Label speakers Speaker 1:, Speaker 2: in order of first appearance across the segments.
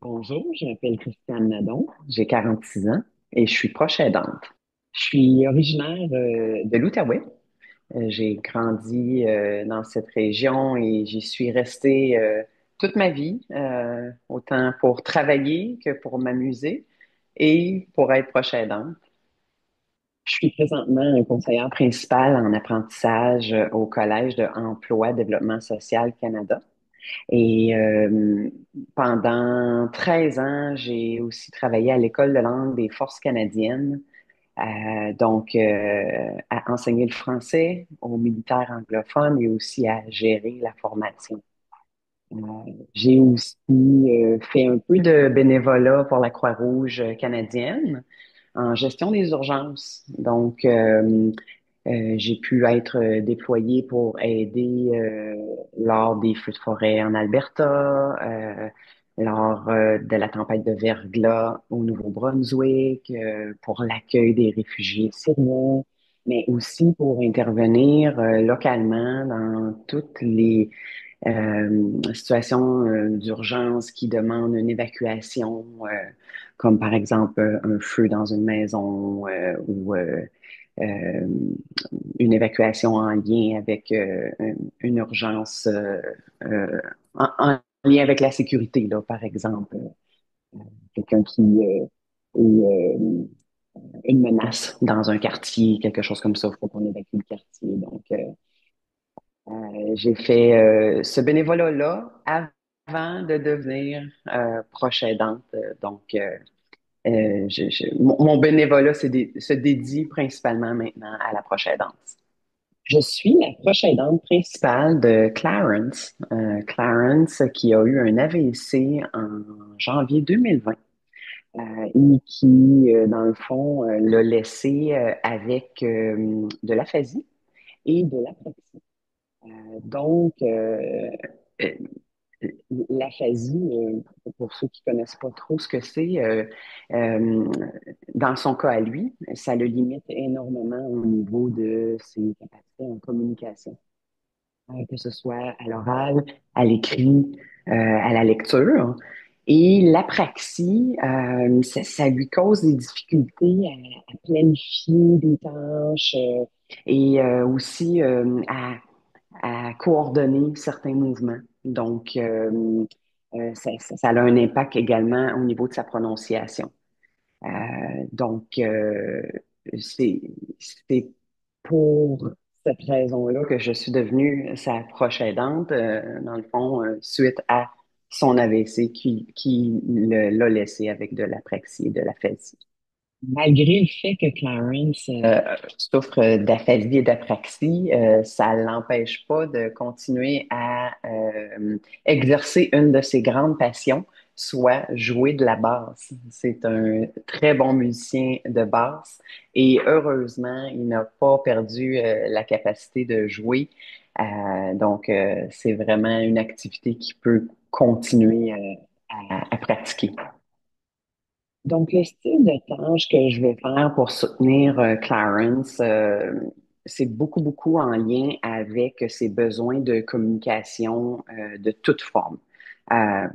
Speaker 1: Bonjour, je m'appelle Christiane Nadon, j'ai 46 ans et je suis proche aidante. Je suis originaire de l'Outaouais. J'ai grandi dans cette région et j'y suis restée toute ma vie, autant pour travailler que pour m'amuser et pour être proche aidante. Je suis présentement conseillère principale en apprentissage au Collège de Emploi Développement Social Canada. Et pendant 13 ans, j'ai aussi travaillé à l'École de langue des forces canadiennes, à enseigner le français aux militaires anglophones et aussi à gérer la formation. Euh, j'ai aussi fait un peu de bénévolat pour la Croix-Rouge canadienne en gestion des urgences. J'ai pu être déployée pour aider lors des feux de forêt en Alberta, lors de la tempête de verglas au Nouveau-Brunswick, pour l'accueil des réfugiés syriens, mais aussi pour intervenir localement dans toutes les situations d'urgence qui demandent une évacuation, comme par exemple un feu dans une maison ou une évacuation en lien avec une urgence en lien avec la sécurité, là, par exemple. Quelqu'un qui est une menace dans un quartier, quelque chose comme ça, il faut qu'on évacue le quartier. J'ai fait ce bénévolat-là avant de devenir proche aidante. Mon bénévolat se dédie principalement maintenant à la proche aidance. Je suis la proche aidante principale de Clarence. Clarence qui a eu un AVC en janvier 2020 et qui, dans le fond, l'a laissé avec de l'aphasie et de l'apraxie. Donc, euh, L'aphasie, pour ceux qui connaissent pas trop ce que c'est, euh, dans son cas à lui, ça le limite énormément au niveau de ses capacités en communication, que ce soit à l'oral, à l'écrit, à la lecture. Et l'apraxie, ça lui cause des difficultés à planifier des tâches et aussi à coordonner certains mouvements. Ça a un impact également au niveau de sa prononciation. Euh, donc, euh, c'est, c'est pour cette raison-là que je suis devenue sa proche aidante, dans le fond, suite à son AVC qui l'a laissé avec de l'apraxie et de l'aphasie. Malgré le fait que Clarence souffre d'aphasie et d'apraxie, ça l'empêche pas de continuer à exercer une de ses grandes passions, soit jouer de la basse. C'est un très bon musicien de basse et heureusement, il n'a pas perdu la capacité de jouer. C'est vraiment une activité qui peut continuer à pratiquer. Donc, le style de tâche que je vais faire pour soutenir Clarence, c'est beaucoup en lien avec ses besoins de communication de toute forme. Euh,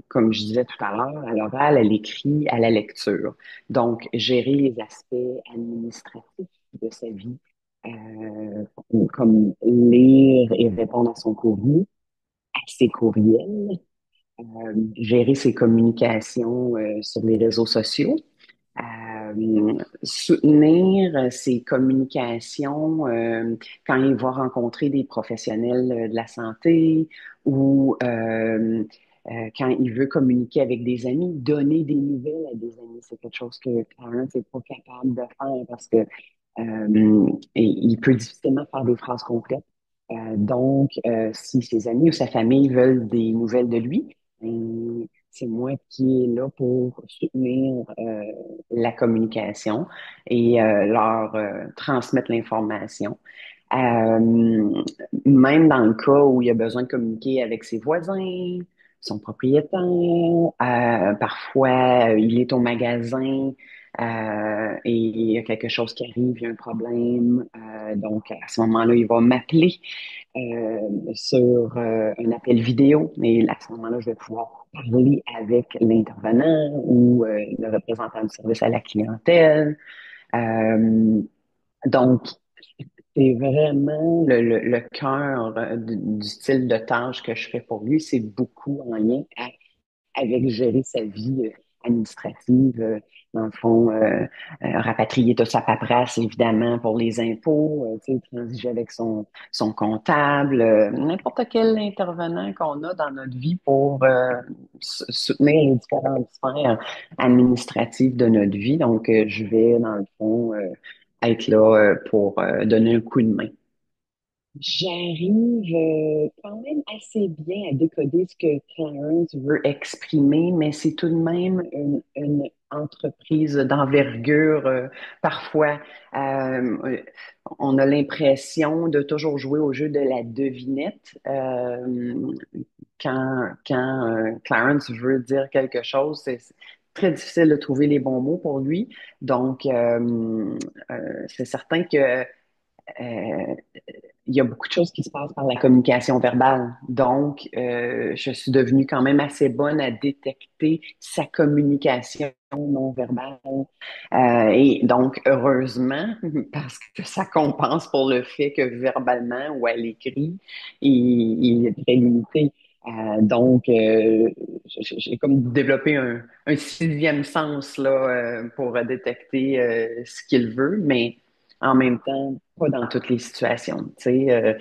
Speaker 1: Comme je disais tout à l'heure, à l'oral, à l'écrit, à la lecture. Donc, gérer les aspects administratifs de sa vie, comme lire et répondre à son courrier, à ses courriels, gérer ses communications sur les réseaux sociaux, soutenir ses communications quand il va rencontrer des professionnels de la santé ou quand il veut communiquer avec des amis, donner des nouvelles à des amis. C'est quelque chose que Clarence n'est pas capable de faire parce que il peut difficilement faire des phrases complètes. Si ses amis ou sa famille veulent des nouvelles de lui, c'est moi qui est là pour soutenir la communication et leur transmettre l'information. Euh, Même dans le cas où il a besoin de communiquer avec ses voisins, son propriétaire, parfois il est au magasin et il y a quelque chose qui arrive, il y a un problème. Donc, à ce moment-là, il va m'appeler sur un appel vidéo. Et à ce moment-là, je vais pouvoir parler avec l'intervenant ou le représentant du service à la clientèle. Euh, donc, c'est vraiment le cœur du style de tâche que je fais pour lui. C'est beaucoup en lien avec gérer sa vie administrative, dans le fond, rapatrier toute sa paperasse, évidemment, pour les impôts, tu sais, transiger avec son comptable, n'importe quel intervenant qu'on a dans notre vie pour soutenir les différentes sphères administratives de notre vie. Donc, je vais, dans le fond, être là pour donner un coup de main. J'arrive quand même assez bien à décoder ce que Clarence veut exprimer, mais c'est tout de même une entreprise d'envergure. Parfois, euh, on a l'impression de toujours jouer au jeu de la devinette. Quand Clarence veut dire quelque chose, c'est très difficile de trouver les bons mots pour lui. Donc, c'est certain que euh, il y a beaucoup de choses qui se passent par la communication verbale. Donc, je suis devenue quand même assez bonne à détecter sa communication non verbale. Et donc, heureusement, parce que ça compense pour le fait que verbalement ou à l'écrit, il est très limité. Donc, j'ai comme développé un sixième sens là, pour détecter ce qu'il veut, mais en même temps, pas dans toutes les situations. Tu sais,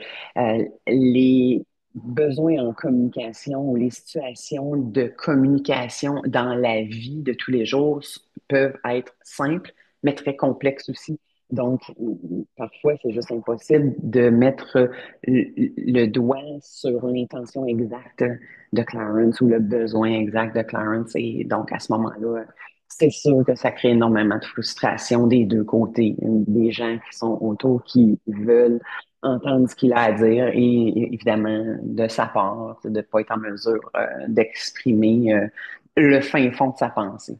Speaker 1: les besoins en communication ou les situations de communication dans la vie de tous les jours peuvent être simples, mais très complexes aussi. Donc, parfois, c'est juste impossible de mettre le doigt sur l'intention exacte de Clarence ou le besoin exact de Clarence. Et donc, à ce moment-là, c'est sûr que ça crée énormément de frustration des deux côtés. Des gens qui sont autour, qui veulent entendre ce qu'il a à dire et évidemment, de sa part, de ne pas être en mesure d'exprimer le fin fond de sa pensée.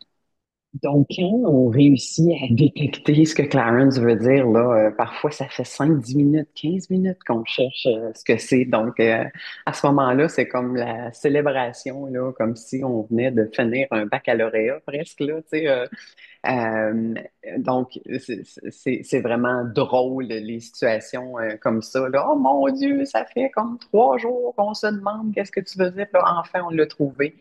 Speaker 1: Donc, quand on réussit à détecter ce que Clarence veut dire, là, parfois ça fait 5, 10 minutes, 15 minutes qu'on cherche ce que c'est. Donc, à ce moment-là, c'est comme la célébration, là, comme si on venait de finir un baccalauréat presque, là, tu sais. Euh, donc, c'est vraiment drôle, les situations comme ça, là. Oh mon Dieu, ça fait comme 3 jours qu'on se demande qu'est-ce que tu veux dire, puis là, enfin, on l'a trouvé.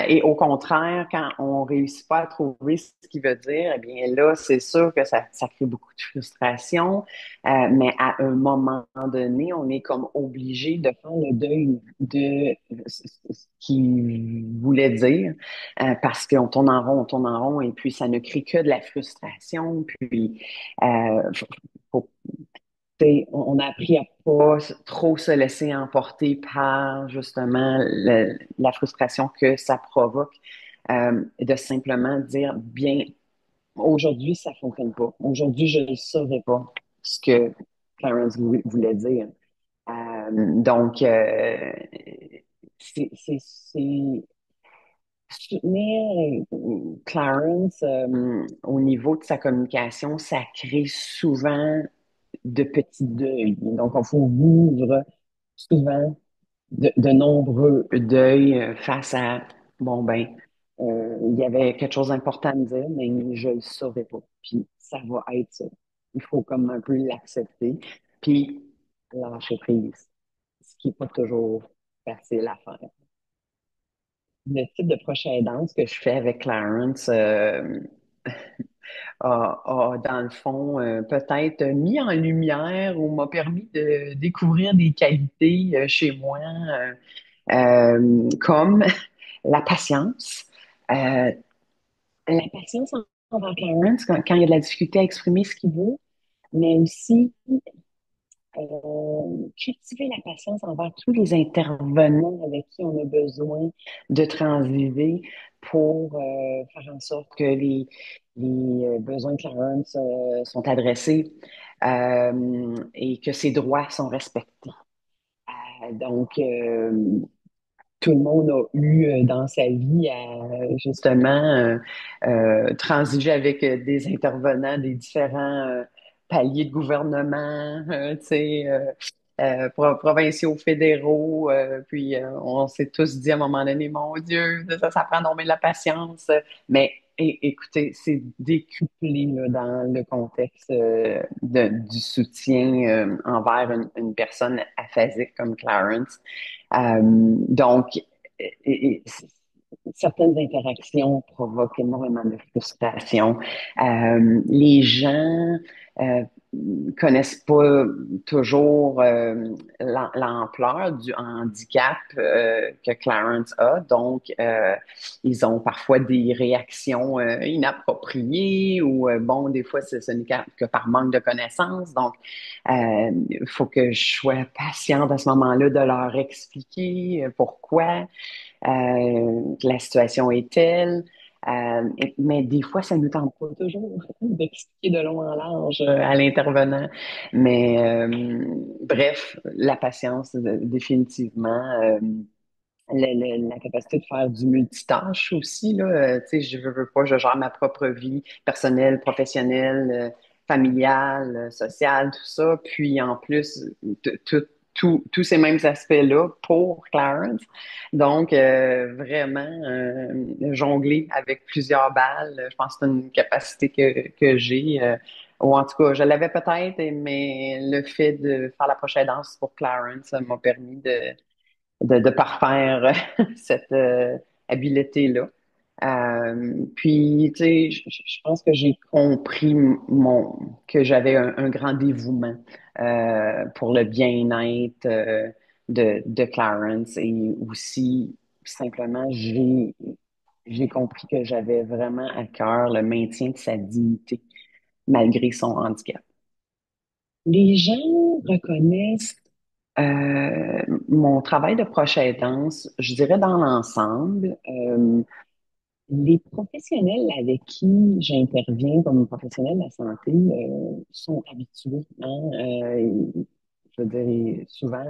Speaker 1: Et au contraire, quand on réussit pas à trouver ce qu'il veut dire, eh bien là, c'est sûr que ça crée beaucoup de frustration. Mais à un moment donné, on est comme obligé de faire le deuil de ce qu'il voulait dire, parce qu'on tourne en rond, on tourne en rond, et puis ça ne crée que de la frustration. Puis, faut on a appris à pas trop se laisser emporter par justement la frustration que ça provoque, de simplement dire, bien, aujourd'hui, ça fonctionne pas. Aujourd'hui, je ne saurais pas ce que Clarence voulait dire. Donc, c'est soutenir Clarence au niveau de sa communication, ça crée souvent de petits deuils. Donc, il faut vivre souvent de nombreux deuils face à, bon, ben, il y avait quelque chose d'important à me dire, mais je ne le saurais pas. Puis, ça va être ça. Il faut comme un peu l'accepter. Puis, lâcher prise, ce qui n'est pas toujours facile à faire. Le type de prochaine danse que je fais avec Clarence, dans le fond, peut-être mis en lumière ou m'a permis de découvrir des qualités chez moi, comme la patience. Euh, la patience envers Clarence quand il y a de la difficulté à exprimer ce qu'il veut, mais aussi cultiver la patience envers tous les intervenants avec qui on a besoin de transiger pour faire en sorte que les besoins de Clarence sont adressés et que ses droits sont respectés. Donc, tout le monde a eu dans sa vie à justement transiger avec des intervenants des différents paliers de gouvernement, tu sais, provinciaux, fédéraux, puis on s'est tous dit à un moment donné, mon Dieu, ça prend donc bien de la patience. Mais écoutez, c'est décuplé là, dans le contexte du soutien envers une personne aphasique comme Clarence. Donc, certaines interactions provoquent énormément de frustration. Les gens euh, connaissent pas toujours l'ampleur du handicap que Clarence a, donc ils ont parfois des réactions inappropriées ou bon, des fois ce n'est que par manque de connaissances. Donc, il faut que je sois patiente à ce moment-là de leur expliquer pourquoi que la situation est telle. Mais des fois, ça ne nous tente pas toujours d'expliquer de long en large à l'intervenant. Mais bref, la patience, définitivement. La capacité de faire du multitâche aussi, là. Tu sais, veux pas, je gère ma propre vie personnelle, professionnelle, familiale, sociale, tout ça. Puis en plus, tous ces mêmes aspects-là pour Clarence. Donc, vraiment, jongler avec plusieurs balles, je pense que c'est une capacité que j'ai. Ou en tout cas, je l'avais peut-être, mais le fait de faire la prochaine danse pour Clarence, ça m'a permis de parfaire cette habileté-là. Puis, tu sais, je pense que j'ai compris que j'avais un grand dévouement pour le bien-être de Clarence et aussi, simplement, j'ai compris que j'avais vraiment à cœur le maintien de sa dignité malgré son handicap. Les gens reconnaissent mon travail de proche aidance, je dirais dans l'ensemble, les professionnels avec qui j'interviens comme professionnel de la santé sont habitués. Hein, je veux dire, souvent,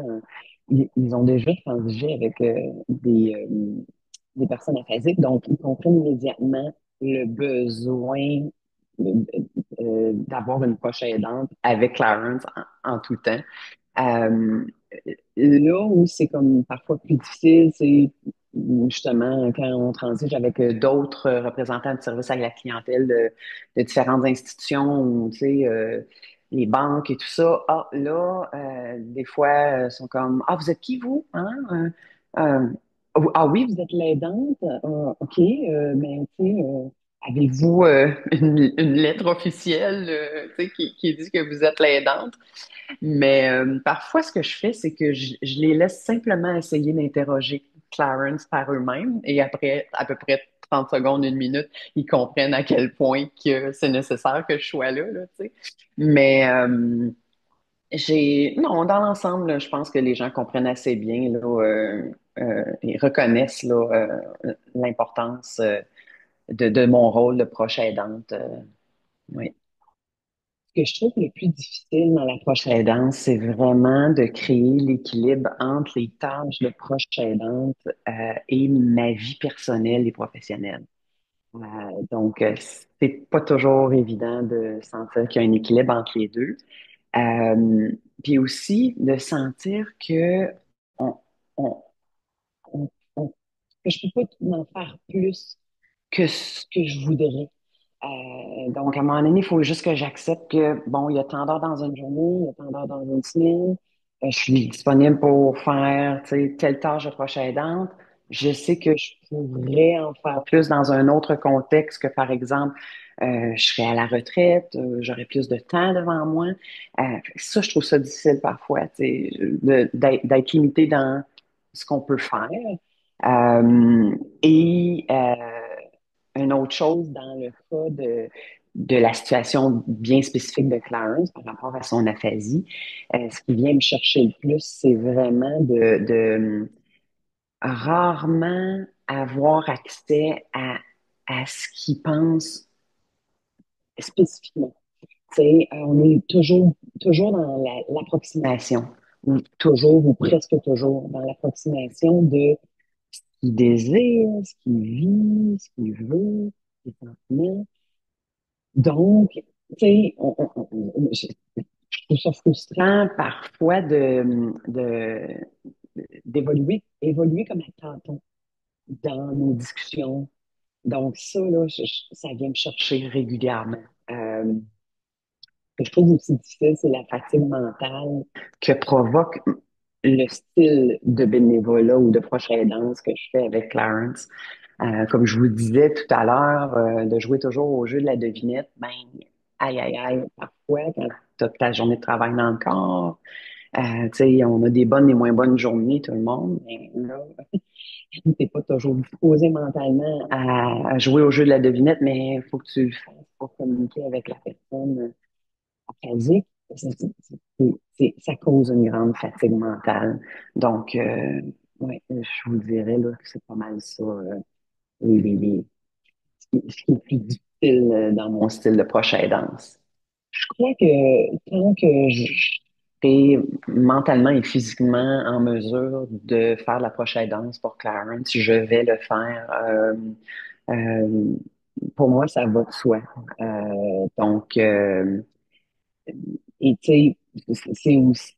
Speaker 1: ils ont déjà transigé avec des personnes aphasiques, donc ils comprennent immédiatement le besoin d'avoir une proche aidante avec Clarence en tout temps. Euh, Là où c'est comme parfois plus difficile, c'est justement quand on transige avec d'autres représentants de services à la clientèle de différentes institutions, ou, tu sais, les banques et tout ça. Ah, là, des fois, sont comme, ah, vous êtes qui, vous? Hein? Euh, ah oui, vous êtes l'aidante? OK, mais tu sais, avez-vous une lettre officielle tu sais, qui dit que vous êtes l'aidante? Mais parfois, ce que je fais, c'est que je les laisse simplement essayer d'interroger Clarence par eux-mêmes et après à peu près 30 secondes, une minute, ils comprennent à quel point que c'est nécessaire que je sois là, tu sais. Mais non, dans l'ensemble, là, je pense que les gens comprennent assez bien, là, et reconnaissent là, l'importance de mon rôle de proche aidante. Oui. Ce que je trouve le plus difficile dans la proche aidance, c'est vraiment de créer l'équilibre entre les tâches de proche aidante et ma vie personnelle et professionnelle. Euh, donc, c'est pas toujours évident de sentir qu'il y a un équilibre entre les deux. Euh, Puis aussi de sentir que on, on, on- que je peux pas en faire plus que ce que je voudrais. Donc, à un moment donné, il faut juste que j'accepte que, bon, il y a tant d'heures dans une journée, il y a tant d'heures dans une semaine. Je suis disponible pour faire, tu sais, telle tâche de proche aidante. Je sais que je pourrais en faire plus dans un autre contexte que, par exemple, je serais à la retraite, j'aurais plus de temps devant moi. Ça, je trouve ça difficile parfois, tu sais, d'être limité dans ce qu'on peut faire. Et une autre chose dans le cas de la situation bien spécifique de Clarence par rapport à son aphasie, ce qui vient me chercher le plus, c'est vraiment de rarement avoir accès à ce qu'il pense spécifiquement. Tu sais, on est toujours dans l'approximation, ou toujours, ou presque toujours, dans l'approximation de qu'il désire, ce qu'il vit, ce qu'il veut, ses sentiments. Donc, tu sais, je trouve ça frustrant parfois évoluer comme un tampon dans nos discussions. Donc, ça, là, ça vient me chercher régulièrement. Euh, Ce que je trouve aussi difficile, c'est la fatigue mentale que provoque le style de bénévolat ou de proche aidance que je fais avec Clarence. Comme je vous disais tout à l'heure, de jouer toujours au jeu de la devinette, ben, aïe, aïe, aïe, parfois, quand tu as ta journée de travail dans le corps, tu sais, on a des bonnes et moins bonnes journées, tout le monde, mais là, t'es pas toujours disposé mentalement à jouer au jeu de la devinette, mais il faut que tu le fasses pour communiquer avec la personne basique, ça cause une grande fatigue mentale. Donc, ouais, je vous dirais là, que c'est pas mal ça, ce qui est plus difficile dans mon style de proche aidance. Je crois que tant que je serai mentalement et physiquement en mesure de faire la proche aidance pour Clarence, je vais le faire. Euh, pour moi, ça va de soi. Donc, et tu sais, c'est aussi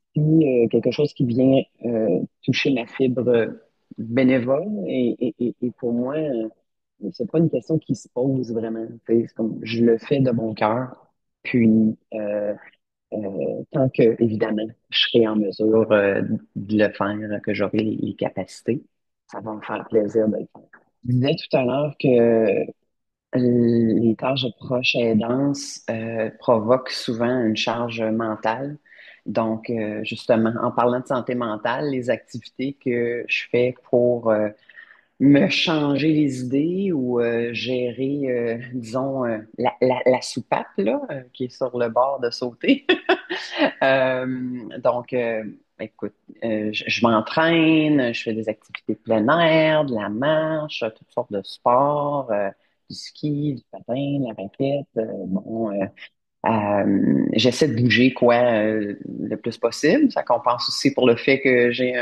Speaker 1: quelque chose qui vient toucher ma fibre bénévole. Et pour moi, c'est pas une question qui se pose vraiment. Tu sais, c'est comme je le fais de mon cœur. Puis, tant que, évidemment, je serai en mesure de le faire, que j'aurai les capacités, ça va me faire plaisir de le faire. Je disais tout à l'heure que les tâches de proche aidance provoquent souvent une charge mentale. Donc, justement, en parlant de santé mentale, les activités que je fais pour me changer les idées ou gérer, disons, la soupape là, qui est sur le bord de sauter. Donc, écoute, je m'entraîne, je fais des activités de plein air, de la marche, toutes sortes de sports, du ski, du patin, de la raquette. Bon, j'essaie de bouger quoi le plus possible. Ça compense aussi pour le fait que j'ai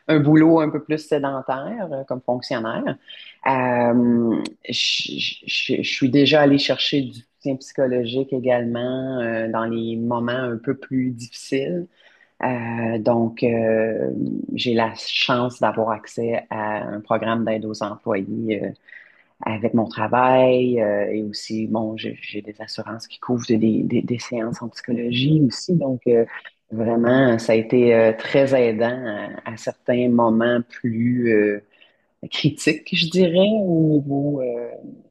Speaker 1: un boulot un peu plus sédentaire comme fonctionnaire. Je suis déjà allée chercher du soutien psychologique également dans les moments un peu plus difficiles. Donc, j'ai la chance d'avoir accès à un programme d'aide aux employés avec mon travail et aussi, bon, j'ai des assurances qui couvrent des séances en psychologie aussi. Donc, vraiment, ça a été très aidant à certains moments plus critiques, je dirais, au niveau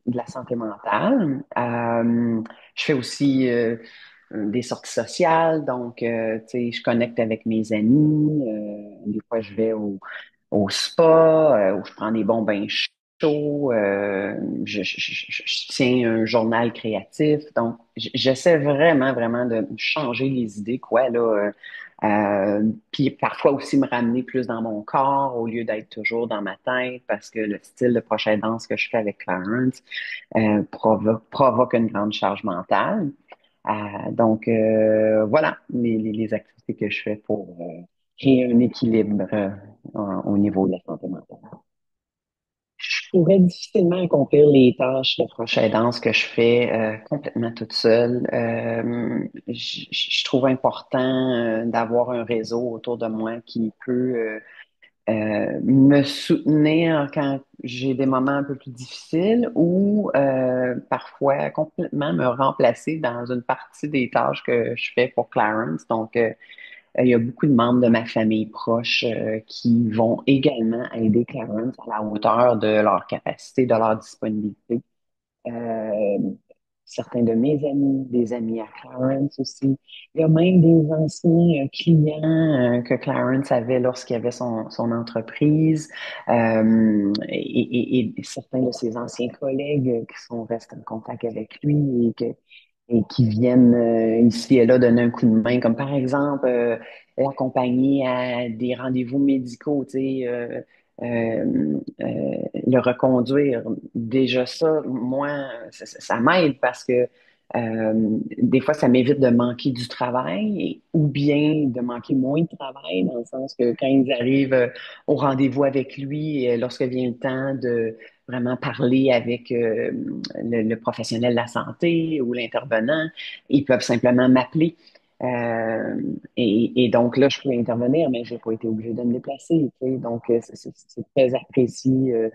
Speaker 1: de la santé mentale. Je fais aussi des sorties sociales, donc, tu sais, je connecte avec mes amis. Des fois, je vais au spa, où je prends des bons bains chauds. Je tiens un journal créatif. Donc, j'essaie vraiment, vraiment de changer les idées, quoi, là. Puis parfois aussi me ramener plus dans mon corps au lieu d'être toujours dans ma tête parce que le style de prochaine danse que je fais avec Clarence provoque une grande charge mentale. Donc, voilà les activités que je fais pour créer un équilibre au niveau de la santé mentale. Je pourrais difficilement accomplir les tâches de prochaine danse que je fais complètement toute seule. Je trouve important d'avoir un réseau autour de moi qui peut me soutenir quand j'ai des moments un peu plus difficiles ou parfois complètement me remplacer dans une partie des tâches que je fais pour Clarence. Donc, il y a beaucoup de membres de ma famille proche qui vont également aider Clarence à la hauteur de leur capacité, de leur disponibilité. Euh, Certains de mes amis, des amis à Clarence aussi. Il y a même des anciens clients que Clarence avait lorsqu'il avait son entreprise et certains de ses anciens collègues qui sont restés en contact avec lui et qui viennent ici et là donner un coup de main, comme par exemple l'accompagner à des rendez-vous médicaux, tu sais, le reconduire. Déjà ça, moi, ça m'aide parce que Des fois, ça m'évite de manquer du travail ou bien de manquer moins de travail, dans le sens que quand ils arrivent au rendez-vous avec lui, lorsque vient le temps de vraiment parler avec le professionnel de la santé ou l'intervenant, ils peuvent simplement m'appeler. Et donc là, je peux intervenir, mais j'ai pas été obligée de me déplacer. Tu sais. Donc, c'est très apprécié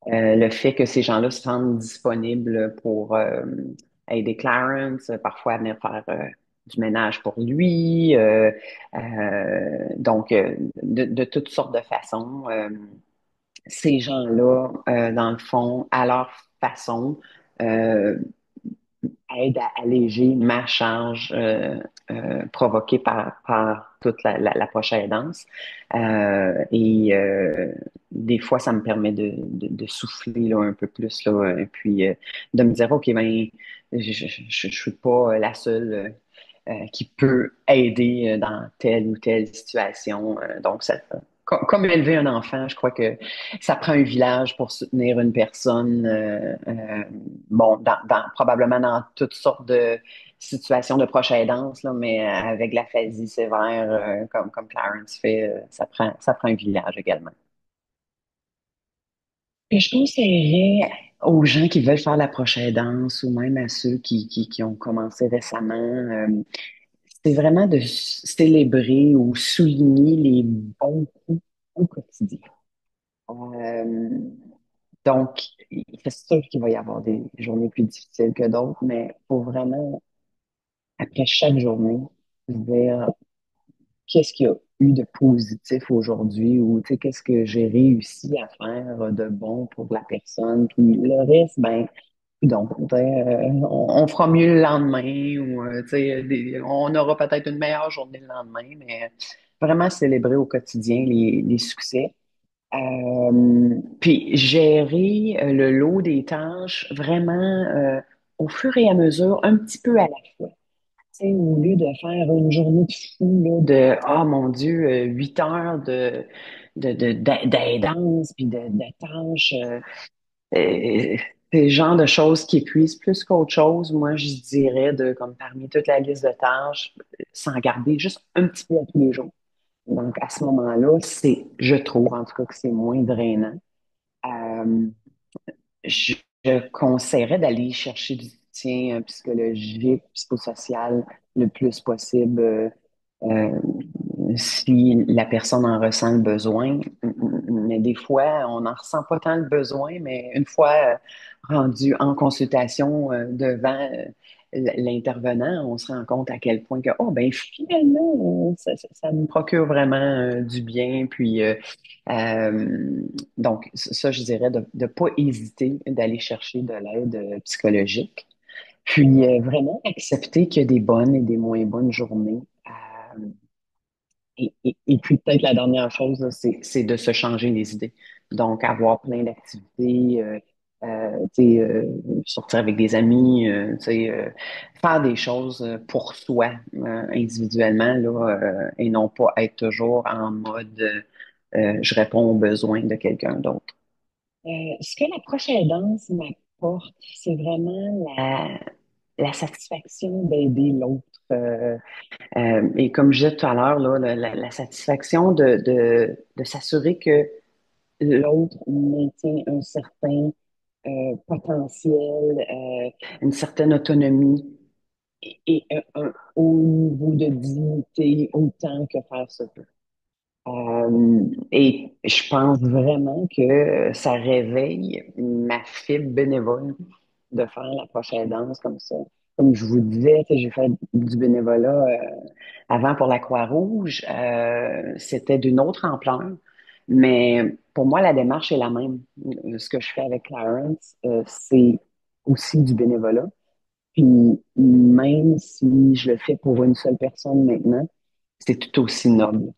Speaker 1: le fait que ces gens-là se rendent disponibles pour aider Clarence, parfois à venir faire du ménage pour lui. Donc, de toutes sortes de façons. Ces gens-là, dans le fond, à leur façon, euh, aide à alléger ma charge provoquée par toute la prochaine aidance. Des fois, ça me permet de souffler là, un peu plus, là, et puis de me dire, OK, ben, je suis pas la seule qui peut aider dans telle ou telle situation. Donc, comme élever un enfant, je crois que ça prend un village pour soutenir une personne, bon, probablement dans toutes sortes de situations de proche aidance, là, mais avec l'aphasie sévère, comme Clarence fait, ça prend un village également. Et je conseillerais aux gens qui veulent faire la proche aidance ou même à ceux qui ont commencé récemment, c'est vraiment de célébrer ou souligner les bons coups au quotidien. Euh, donc, c'est sûr qu'il va y avoir des journées plus difficiles que d'autres, mais il faut vraiment, après chaque journée, se dire qu'est-ce qu'il y a eu de positif aujourd'hui ou tu sais, qu'est-ce que j'ai réussi à faire de bon pour la personne. Puis le reste, ben, donc, on fera mieux le lendemain ou tu sais, on aura peut-être une meilleure journée le lendemain, mais vraiment célébrer au quotidien les succès. Puis gérer le lot des tâches vraiment au fur et à mesure, un petit peu à la fois. Tu sais, au lieu de faire une journée de fou, là, oh mon Dieu, 8 heures d'aidance, puis de tâches, euh, c'est le genre de choses qui épuisent plus qu'autre chose. Moi, je dirais de, comme parmi toute la liste de tâches, s'en garder juste un petit peu à tous les jours. Donc, à ce moment-là, je trouve en tout cas que c'est moins drainant. Euh, je, je conseillerais d'aller chercher du soutien psychologique, psychosocial le plus possible euh, si la personne en ressent le besoin. Mais des fois, on n'en ressent pas tant le besoin, mais une fois rendu en consultation devant l'intervenant, on se rend compte à quel point que, oh, ben finalement, ça me procure vraiment du bien. Puis, donc, ça, je dirais de ne pas hésiter d'aller chercher de l'aide psychologique. Puis, vraiment accepter qu'il y a des bonnes et des moins bonnes journées. Et puis peut-être la dernière chose, là, c'est de se changer les idées. Donc, avoir plein d'activités, tu sais, sortir avec des amis, tu sais, faire des choses pour soi, individuellement, là, et non pas être toujours en mode je réponds aux besoins de quelqu'un d'autre. Ce que la prochaine danse m'apporte, c'est vraiment la satisfaction d'aider l'autre. Et comme je disais tout à l'heure, là, la satisfaction de s'assurer que l'autre maintient un certain potentiel, une certaine autonomie et un haut niveau de dignité autant que faire se peut. Et je pense vraiment que ça réveille ma fibre bénévole de faire la prochaine danse comme ça. Comme je vous disais, tu sais, j'ai fait du bénévolat avant pour la Croix-Rouge. C'était d'une autre ampleur, mais pour moi, la démarche est la même. Ce que je fais avec Clarence, c'est aussi du bénévolat. Puis même si je le fais pour une seule personne maintenant, c'est tout aussi noble.